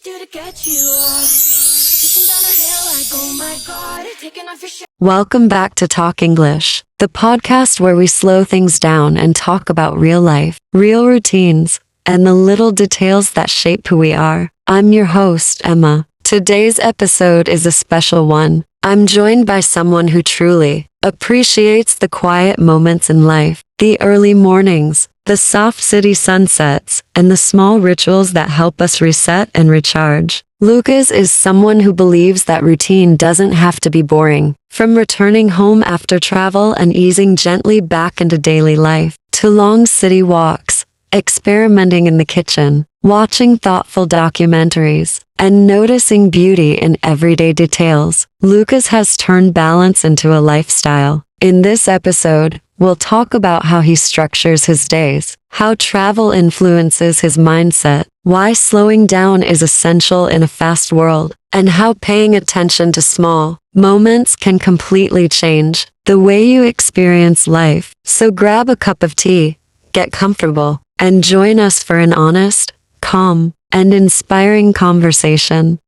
do to get you off. Kissing down her hair like, oh my god, taking off your shirt. Welcome back to Talk English, the podcast where we slow things down and talk about real life, real routines, and the little details that shape who we are. I'm your host, Emma. Today's episode is a special one. I'm joined by someone who truly appreciates the quiet moments in life, the early mornings, the soft city sunsets, and the small rituals that help us reset and recharge. Lucas is someone who believes that routine doesn't have to be boring. From returning home after travel and easing gently back into daily life, to long city walks, experimenting in the kitchen, watching thoughtful documentaries, and noticing beauty in everyday details, Lucas has turned balance into a lifestyle. In this episode, we'll talk about how he structures his days, how travel influences his mindset, why slowing down is essential in a fast world, and how paying attention to small moments can completely change the way you experience life. So grab a cup of tea, get comfortable, and join us for an honest, calm, and inspiring conversation.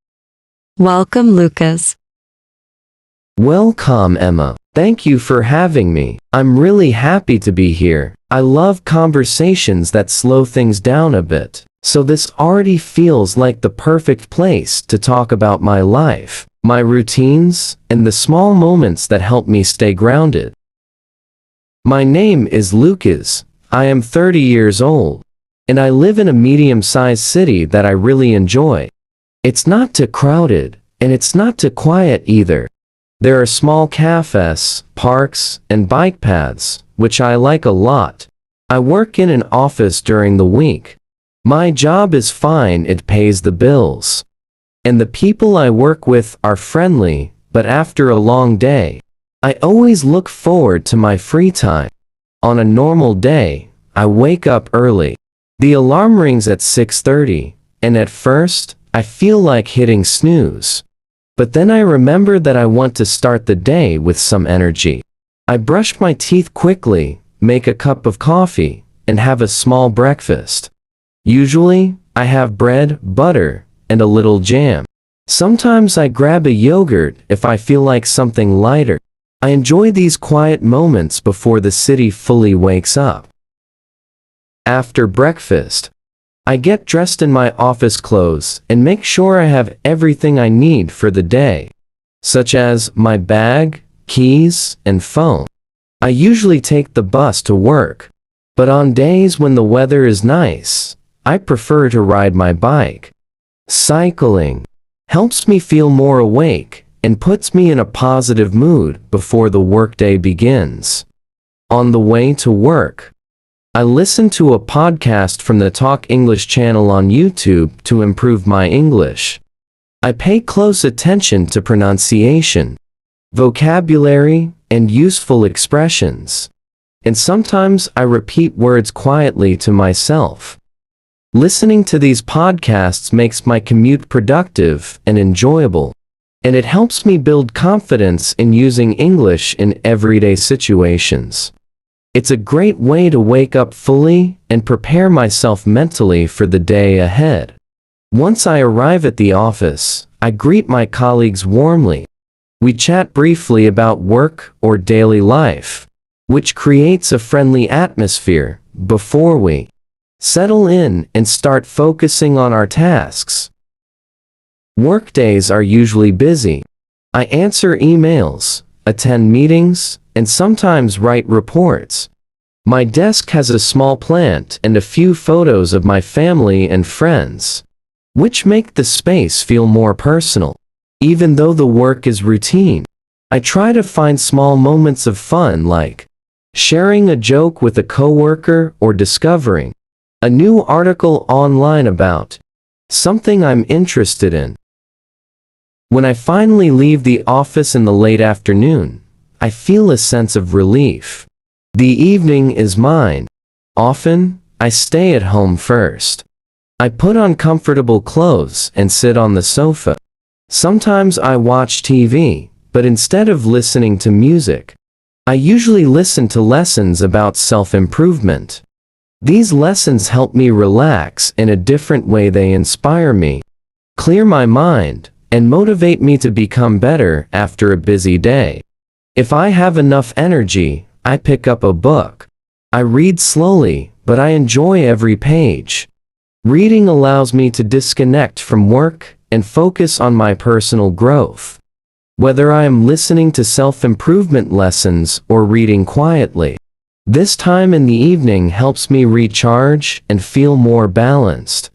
Welcome, Lucas. Welcome, Emma. Thank you for having me. I'm really happy to be here. I love conversations that slow things down a bit, so this already feels like the perfect place to talk about my life, my routines, and the small moments that help me stay grounded. My name is Lucas. I am 30 years old, and I live in a medium-sized city that I really enjoy. It's not too crowded, and it's not too quiet either. There are small cafes, parks, and bike paths, which I like a lot. I work in an office during the week. My job is fine, it pays the bills. And the people I work with are friendly, but after a long day, I always look forward to my free time. On a normal day, I wake up early. The alarm rings at 6:30, and at first, I feel like hitting snooze. But then I remember that I want to start the day with some energy. I brush my teeth quickly, make a cup of coffee, and have a small breakfast. Usually, I have bread, butter, and a little jam. Sometimes I grab a yogurt if I feel like something lighter. I enjoy these quiet moments before the city fully wakes up. After breakfast, I get dressed in my office clothes and make sure I have everything I need for the day, such as my bag, keys, and phone. I usually take the bus to work, but on days when the weather is nice, I prefer to ride my bike. Cycling helps me feel more awake and puts me in a positive mood before the workday begins. On the way to work, I listen to a podcast from the Talk English channel on YouTube to improve my English. I pay close attention to pronunciation, vocabulary, and useful expressions. And sometimes I repeat words quietly to myself. Listening to these podcasts makes my commute productive and enjoyable, and it helps me build confidence in using English in everyday situations. It's a great way to wake up fully and prepare myself mentally for the day ahead. Once I arrive at the office, I greet my colleagues warmly. We chat briefly about work or daily life, which creates a friendly atmosphere before we settle in and start focusing on our tasks. Workdays are usually busy. I answer emails, attend meetings, and sometimes write reports. My desk has a small plant and a few photos of my family and friends, which make the space feel more personal. Even though the work is routine, I try to find small moments of fun, like sharing a joke with a coworker or discovering a new article online about something I'm interested in. When I finally leave the office in the late afternoon, I feel a sense of relief. The evening is mine. Often, I stay at home first. I put on comfortable clothes and sit on the sofa. Sometimes I watch TV, but instead of listening to music, I usually listen to lessons about self-improvement. These lessons help me relax in a different way. They inspire me. clear my mind, and motivate me to become better after a busy day. If I have enough energy, I pick up a book. I read slowly, but I enjoy every page. Reading allows me to disconnect from work and focus on my personal growth. Whether I am listening to self-improvement lessons or reading quietly, this time in the evening helps me recharge and feel more balanced.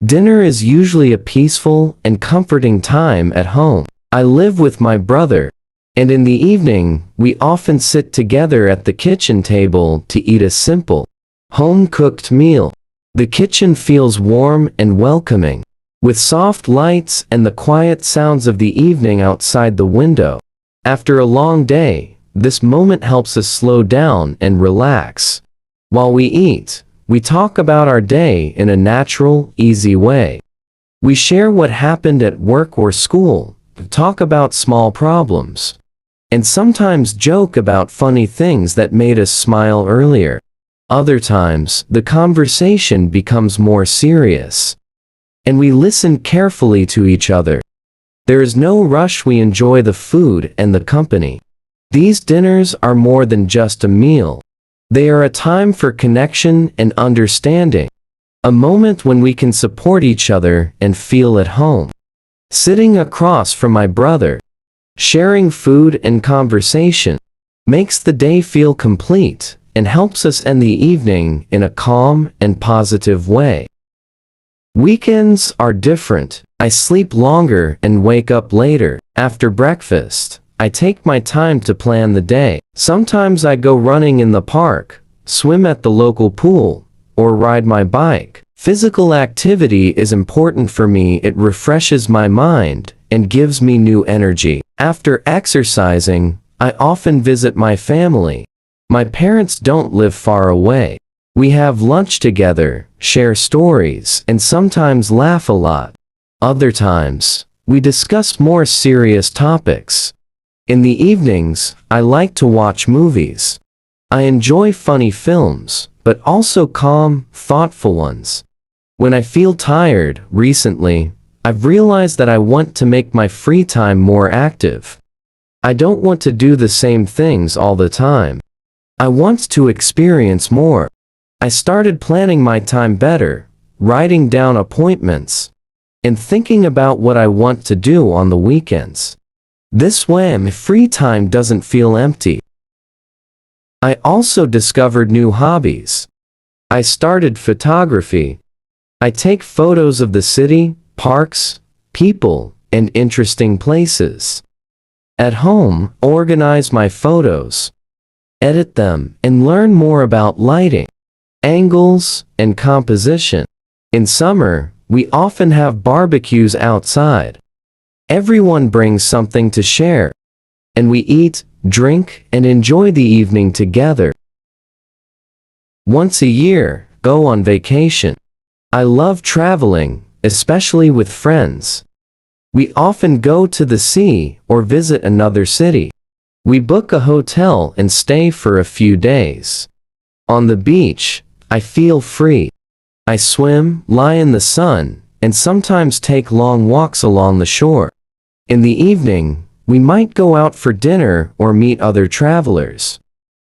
Dinner is usually a peaceful and comforting time at home. I live with my brother, and in the evening, we often sit together at the kitchen table to eat a simple, home-cooked meal. The kitchen feels warm and welcoming, with soft lights and the quiet sounds of the evening outside the window. After a long day, this moment helps us slow down and relax. While we eat, we talk about our day in a natural, easy way. We share what happened at work or school, talk about small problems, and sometimes joke about funny things that made us smile earlier. Other times, the conversation becomes more serious, and we listen carefully to each other. There is no rush. We enjoy the food and the company. These dinners are more than just a meal. They are a time for connection and understanding, a moment when we can support each other and feel at home. Sitting across from my brother, sharing food and conversation, makes the day feel complete and helps us end the evening in a calm and positive way. Weekends are different. I sleep longer and wake up later. After breakfast, I take my time to plan the day. Sometimes I go running in the park, swim at the local pool, or ride my bike. Physical activity is important for me. It refreshes my mind and gives me new energy. After exercising, I often visit my family. My parents don't live far away. We have lunch together, share stories, and sometimes laugh a lot. Other times, we discuss more serious topics. In the evenings, I like to watch movies. I enjoy funny films, but also calm, thoughtful ones. When I feel tired, recently, I've realized that I want to make my free time more active. I don't want to do the same things all the time. I want to experience more. I started planning my time better, writing down appointments, and thinking about what I want to do on the weekends. This way, my free time doesn't feel empty. I also discovered new hobbies. I started photography. I take photos of the city, parks, people, and interesting places. At home, organize my photos, edit them, and learn more about lighting, angles, and composition. In summer, we often have barbecues outside. Everyone brings something to share, and we eat, drink, and enjoy the evening together. Once a year, go on vacation. I love traveling, especially with friends. We often go to the sea or visit another city. We book a hotel and stay for a few days. On the beach, I feel free. I swim, lie in the sun, and sometimes take long walks along the shore. In the evening, we might go out for dinner or meet other travelers.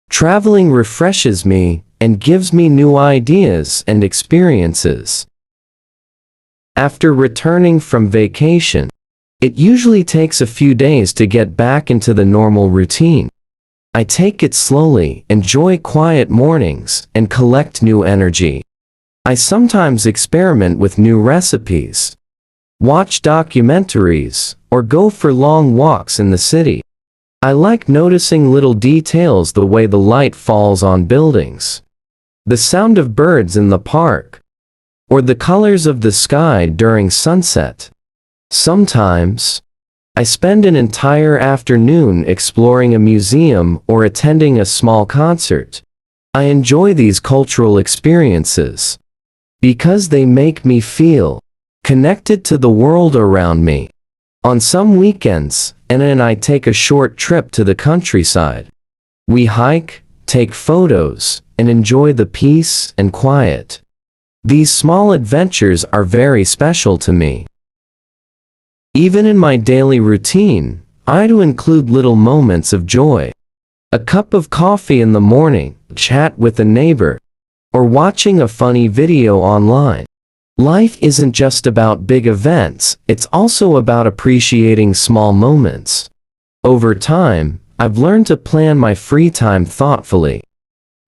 Traveling refreshes me and gives me new ideas and experiences. After returning from vacation, it usually takes a few days to get back into the normal routine. I take it slowly, enjoy quiet mornings, and collect new energy. I sometimes experiment with new recipes, watch documentaries, or go for long walks in the city. I like noticing little details, the way the light falls on buildings, the sound of birds in the park, or the colors of the sky during sunset. Sometimes, I spend an entire afternoon exploring a museum or attending a small concert. I enjoy these cultural experiences because they make me feel connected to the world around me. On some weekends, Anna and I take a short trip to the countryside. We hike, take photos, and enjoy the peace and quiet. These small adventures are very special to me. Even in my daily routine, I do include little moments of joy. A cup of coffee in the morning, chat with a neighbor, or watching a funny video online. Life isn't just about big events, it's also about appreciating small moments. Over time, I've learned to plan my free time thoughtfully,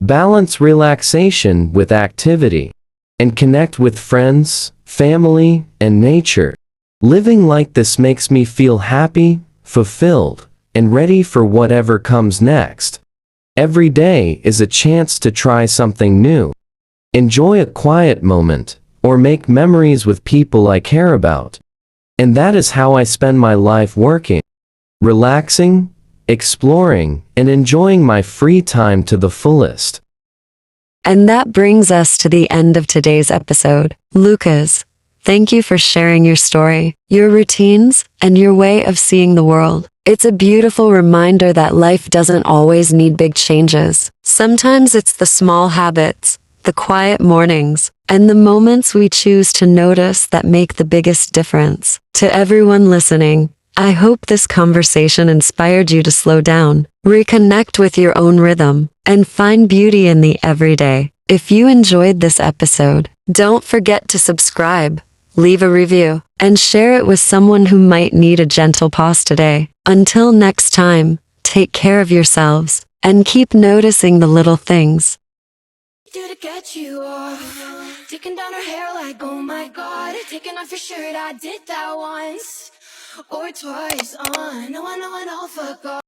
balance relaxation with activity, and connect with friends, family, and nature. Living like this makes me feel happy, fulfilled, and ready for whatever comes next. Every day is a chance to try something new, enjoy a quiet moment, or make memories with people I care about. And that is how I spend my life working, relaxing, exploring, and enjoying my free time to the fullest. And that brings us to the end of today's episode. Lucas, thank you for sharing your story, your routines, and your way of seeing the world. It's a beautiful reminder that life doesn't always need big changes. Sometimes it's the small habits, the quiet mornings, and the moments we choose to notice that make the biggest difference. To everyone listening, I hope this conversation inspired you to slow down, reconnect with your own rhythm, and find beauty in the everyday. If you enjoyed this episode, don't forget to subscribe, leave a review, and share it with someone who might need a gentle pause today. Until next time, take care of yourselves, and keep noticing the little things. Do to get you off. Taking down her hair like, oh my god. Taking off your shirt, I did that once or twice. No, I know, and I'll fuck off.